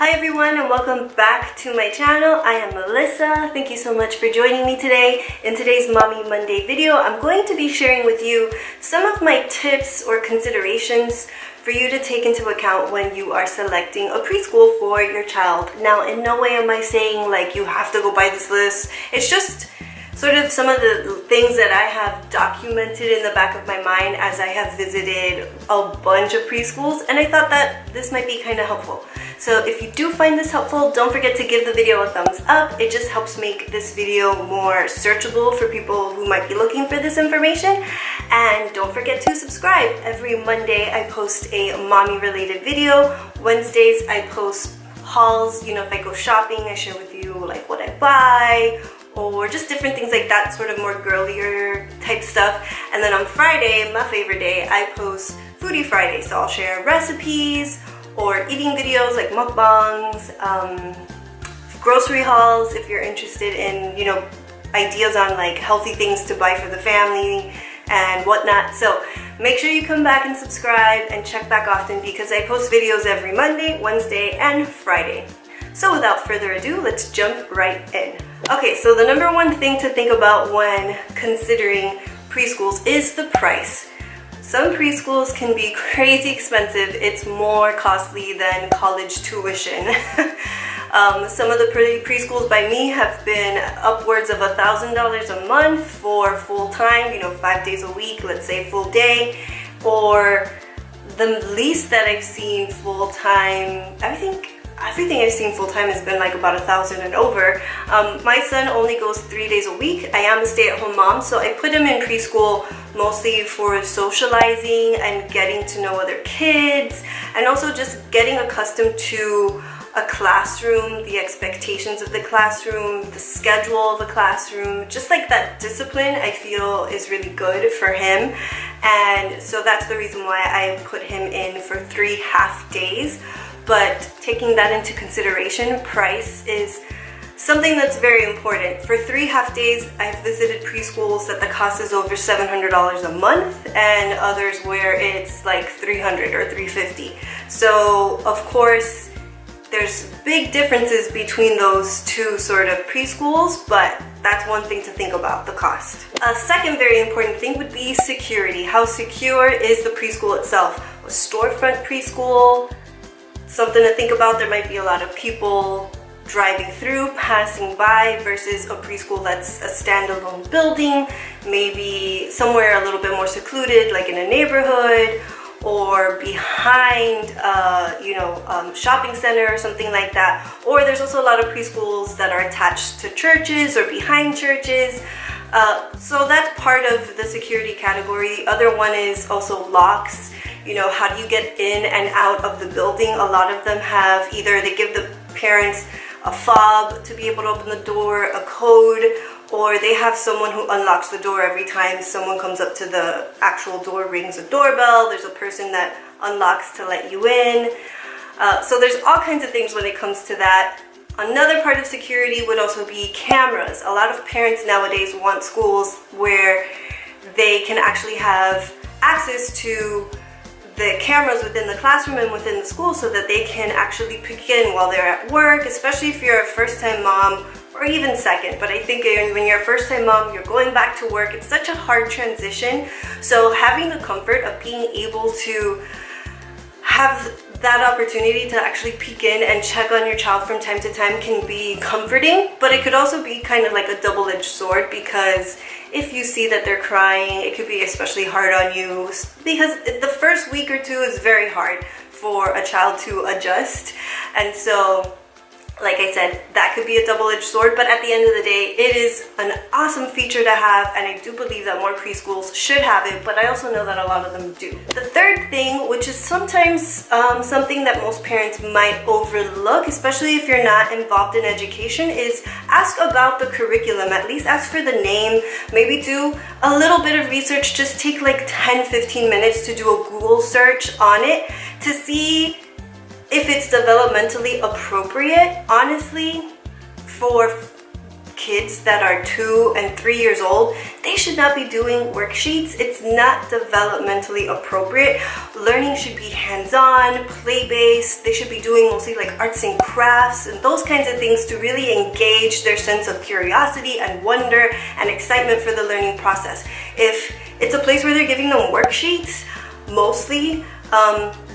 Hi everyone and welcome back to my channel. I am Melissa. Thank you so much for joining me today. In today's Mommy Monday video, I'm going to be sharing with you some of my tips or considerations for you to take into account when you are selecting a preschool for your child. Now, in no way am I saying like you have to go buy this list. It's just sort of some of the things that I have documented in the back of my mind as I have visited a bunch of preschools, and I thought that this might be kind of helpful. So if you do find this helpful, don't forget to give the video a thumbs up. It just helps make this video more searchable for people who might be looking for this information. And don't forget to subscribe. Every Monday I post a mommy related video. Wednesdays I post hauls. You know, if I go shopping, I share with you like what I buy, or just different things like that, sort of more girlier type stuff. And then on Friday, my favorite day, I post Foodie Friday. So I'll share recipes or eating videos like mukbangs, grocery hauls if you're interested in, you know, ideas on like healthy things to buy for the family and whatnot. So make sure you come back and subscribe and check back often because I post videos every Monday, Wednesday, and Friday. So without further ado, let's jump right in. Okay, so the number one thing to think about when considering preschools is the price. Some preschools can be crazy expensive. It's more costly than college tuition. Some of the preschools by me have been upwards of $1,000 a month for full time, you know, 5 days a week, let's say full day, or the least that I've seen full time, everything I've seen full-time has been like about $1,000 and over. My son only goes 3 days a week. I am a stay-at-home mom, so I put him in preschool mostly for socializing and getting to know other kids, and also just getting accustomed to a classroom, the expectations of the classroom, the schedule of a classroom, just like that discipline I feel is really good for him. And so that's the reason why I put him in for 3 half days. But taking that into consideration, price is something that's very important. For 3 half days, I've visited preschools that the cost is over $700 a month, and others where it's like $300 or $350. So of course, there's big differences between those two sort of preschools, but that's one thing to think about, the cost. A second very important thing would be security. How secure is the preschool itself? A storefront preschool, something to think about. There might be a lot of people driving through, passing by, versus a preschool that's a standalone building, maybe somewhere a little bit more secluded, like in a neighborhood or behind shopping center or something like that. Or there's also a lot of preschools that are attached to churches or behind churches. So that's part of the security category. The other one is also locks. You know, how do you get in and out of the building? A lot of them have either they give the parents a fob to be able to open the door, a code, or they have someone who unlocks the door every time someone comes up to the actual door, rings a doorbell. There's a person that unlocks to let you in. So there's all kinds of things when it comes to that. Another part of security would also be cameras. A lot of parents nowadays want schools where they can actually have access to the cameras within the classroom and within the school so that they can actually pick in while they're at work, especially if you're a first-time mom or even second. But I think when you're a first-time mom, you're going back to work, it's such a hard transition. So having the comfort of being able to have that opportunity to actually peek in and check on your child from time to time can be comforting, but it could also be kind of like a double-edged sword, because if you see that they're crying, it could be especially hard on you, because the first week or two is very hard for a child to adjust. And so, like I said, that could be a double-edged sword, but at the end of the day, it is an awesome feature to have, and I do believe that more preschools should have it, but I also know that a lot of them do. The third thing, which is sometimes something that most parents might overlook, especially if you're not involved in education, is ask about the curriculum. At least ask for the name, maybe do a little bit of research, just take like 10-15 minutes to do a Google search on it to see if it's developmentally appropriate. Honestly, for kids that are 2 and 3 years old, they should not be doing worksheets. It's not developmentally appropriate. Learning should be hands-on, play-based. They should be doing mostly like arts and crafts and those kinds of things to really engage their sense of curiosity and wonder and excitement for the learning process. If it's a place where they're giving them worksheets, mostly,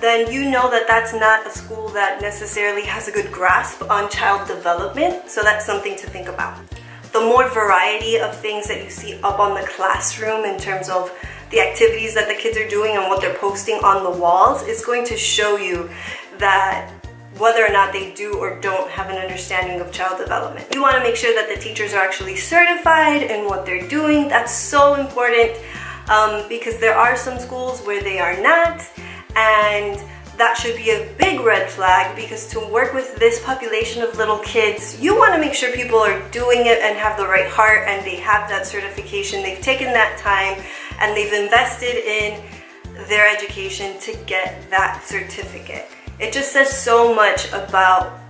then you know that that's not a school that necessarily has a good grasp on child development, so that's something to think about. The more variety of things that you see up on the classroom in terms of the activities that the kids are doing and what they're posting on the walls is going to show you that whether or not they do or don't have an understanding of child development. You want to make sure that the teachers are actually certified in what they're doing. That's so important because there are some schools where they are not, and that should be a big red flag, because to work with this population of little kids, you want to make sure people are doing it and have the right heart and they have that certification. They've taken that time and they've invested in their education to get that certificate. It just says so much about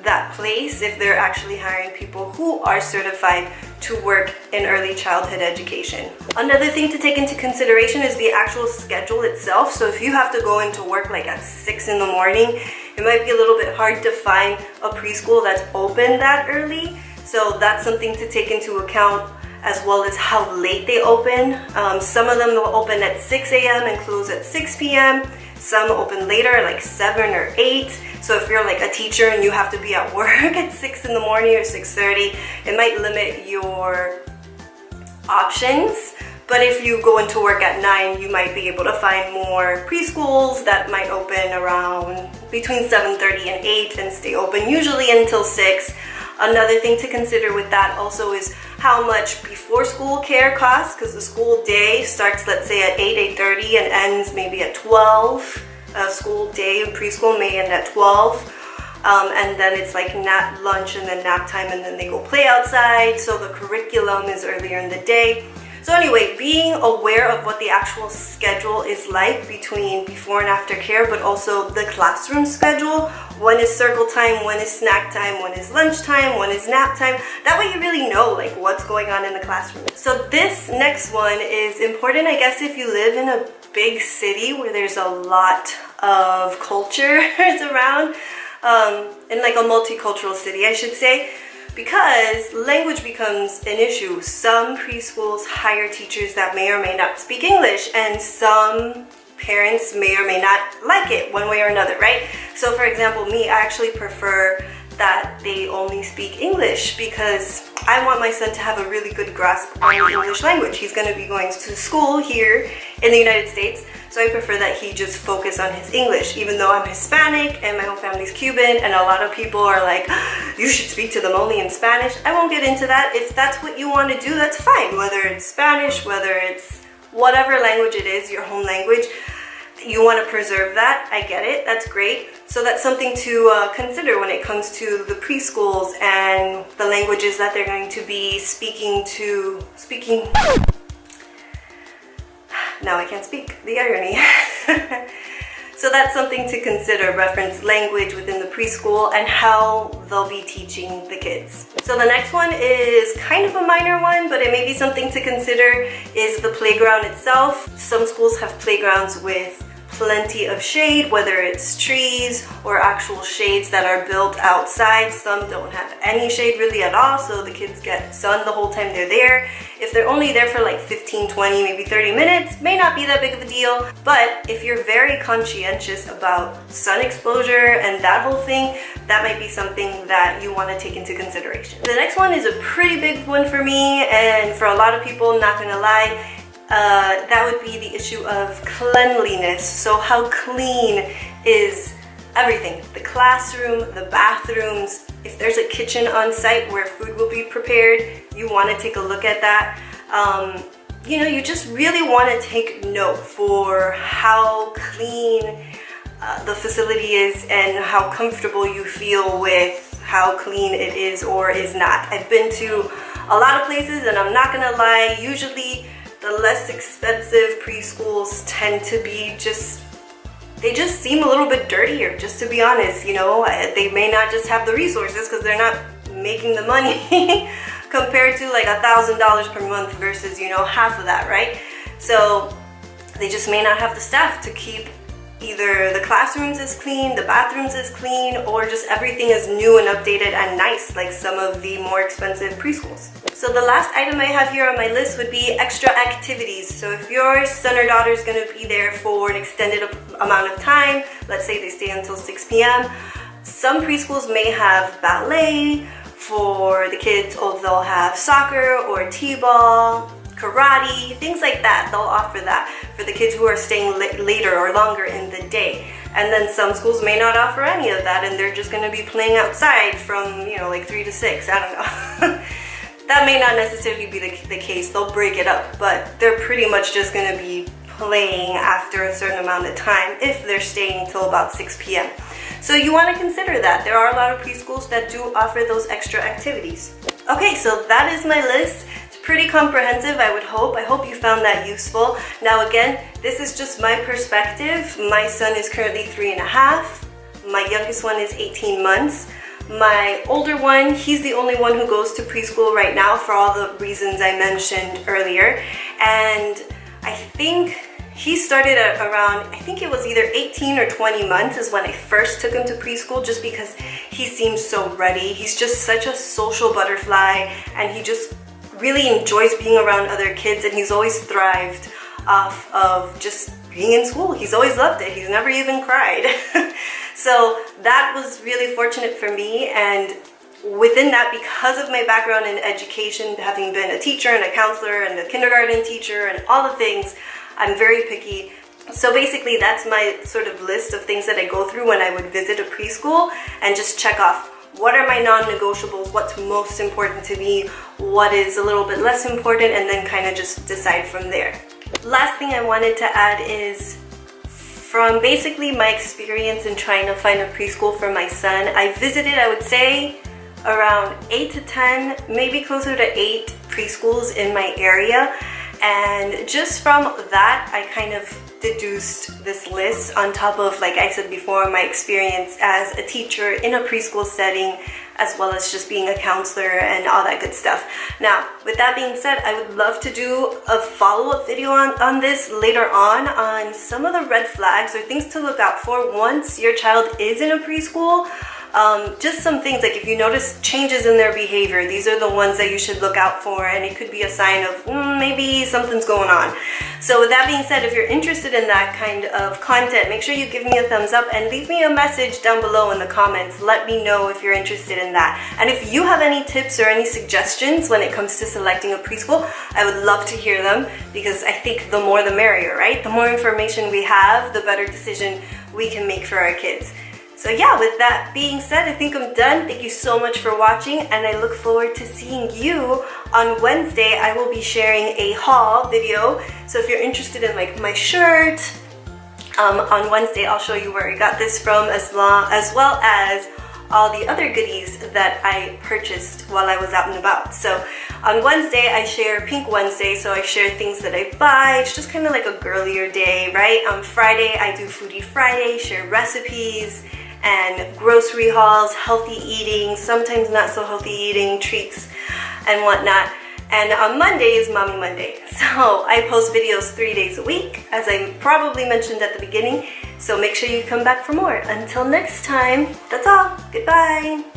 that place if they're actually hiring people who are certified to work in early childhood education. Another thing to take into consideration is the actual schedule itself. So if you have to go into work like at 6 in the morning, it might be a little bit hard to find a preschool that's open that early. So that's something to take into account, as well as how late they open. Some of them will open at 6 a.m. and close at 6 p.m. Some open later, like 7 or 8. So if you're like a teacher and you have to be at work at 6 in the morning or 6:30, it might limit your options. But if you go into work at 9, you might be able to find more preschools that might open around between 7:30 and 8 and stay open usually until 6. Another thing to consider with that also is how much before school care costs, because the school day starts, let's say, at 8:30 and ends maybe at 12. A school day in preschool may end at 12. And then it's like nap, lunch, and then nap time, and then they go play outside. So the curriculum is earlier in the day. So anyway, being aware of what the actual schedule is like between before and after care, but also the classroom schedule. When is circle time, when is snack time, when is lunch time, when is nap time. That way you really know like what's going on in the classroom. So this next one is important, I guess, if you live in a big city where there's a lot of cultures around, in like a multicultural city, I should say. Because language becomes an issue. Some preschools hire teachers that may or may not speak English, and some parents may or may not like it one way or another, right? So for example, me, I actually prefer that they only speak English because I want my son to have a really good grasp on the English language. He's going to be going to school here in the United States, so I prefer that he just focus on his English, even though I'm Hispanic and my whole family's Cuban, and a lot of people are like, you should speak to them only in Spanish. I won't get into that. If that's what you want to do, that's fine. Whether it's Spanish, whether it's whatever language it is, your home language, you want to preserve that. I get it. That's great. So that's something to consider when it comes to the preschools and the languages that they're going to be speaking. Now I can't speak. The irony. So that's something to consider, reference language within the preschool and how they'll be teaching the kids. So the next one is kind of a minor one, but it may be something to consider, is the playground itself. Some schools have playgrounds with plenty of shade, whether it's trees or actual shades that are built outside. Some don't have any shade really at all, so the kids get sun the whole time they're there. If they're only there for like 15, 20, maybe 30 minutes, may not be that big of a deal. But if you're very conscientious about sun exposure and that whole thing, that might be something that you want to take into consideration. The next one is a pretty big one for me, and for a lot of people, not gonna lie, that would be the issue of cleanliness. So how clean is everything? The classroom, the bathrooms. If there's a kitchen on site where food will be prepared, you want to take a look at that. You know, you just really want to take note for how clean the facility is and how comfortable you feel with how clean it is or is not. I've been to a lot of places, and I'm not gonna lie, usually the less expensive preschools tend to be they just seem a little bit dirtier, just to be honest. You know, they may not just have the resources because they're not making the money compared to like $1,000 per month versus, you know, half of that, right? So they just may not have the staff to keep either the classrooms as clean, the bathrooms as clean, or just everything is new and updated and nice like some of the more expensive preschools. So the last item I have here on my list would be extra activities. So if your son or daughter is going to be there for an extended amount of time, let's say they stay until 6 p.m., some preschools may have ballet for the kids, or they'll have soccer or t-ball, karate, things like that. They'll offer that for the kids who are staying later or longer in the day. And then some schools may not offer any of that, and they're just going to be playing outside from, you know, like 3 to 6. I don't know. That may not necessarily be the case. They'll break it up, but they're pretty much just going to be playing after a certain amount of time if they're staying till about 6 p.m. So you want to consider that. There are a lot of preschools that do offer those extra activities. Okay, so that is my list. It's pretty comprehensive, I would hope. I hope you found that useful. Now again, this is just my perspective. My son is currently 3.5. My youngest one is 18 months. My older one, he's the only one who goes to preschool right now for all the reasons I mentioned earlier. And I think he started at around, I think it was either 18 or 20 months is when I first took him to preschool, just because he seems so ready. He's just such a social butterfly, and he just really enjoys being around other kids, and he's always thrived off of just being in school. He's always loved it. He's never even cried. So that was really fortunate for me, and within that, because of my background in education, having been a teacher and a counselor and a kindergarten teacher and all the things, I'm very picky. So basically that's my sort of list of things that I go through when I would visit a preschool, and just check off what are my non-negotiables, what's most important to me, what is a little bit less important, and then kind of just decide from there. Last thing I wanted to add is, from basically my experience in trying to find a preschool for my son, I visited, I would say, around 8 to 10, maybe closer to 8 preschools in my area. And just from that, I kind of deduced this list on top of, like I said before, my experience as a teacher in a preschool setting, as well as just being a counselor and all that good stuff. Now, with that being said, I would love to do a follow-up video on this later on some of the red flags or things to look out for once your child is in a preschool. Just some things, like if you notice changes in their behavior, these are the ones that you should look out for, and it could be a sign of maybe something's going on. So with that being said, if you're interested in that kind of content, make sure you give me a thumbs up and leave me a message down below in the comments. Let me know if you're interested in that. And if you have any tips or any suggestions when it comes to selecting a preschool, I would love to hear them, because I think the more the merrier, right? The more information we have, the better decision we can make for our kids. So yeah, with that being said, I think I'm done. Thank you so much for watching, and I look forward to seeing you on Wednesday. I will be sharing a haul video. So if you're interested in like my shirt, on Wednesday I'll show you where I got this from, as well as all the other goodies that I purchased while I was out and about. So on Wednesday I share Pink Wednesday, so I share things that I buy. It's just kind of like a girlier day, right? On Friday I do Foodie Friday, share recipes and grocery hauls, healthy eating, sometimes not so healthy eating, treats and whatnot. And on Monday is Mommy Monday. So I post videos 3 days a week, as I probably mentioned at the beginning. So make sure you come back for more. Until next time, that's all. Goodbye.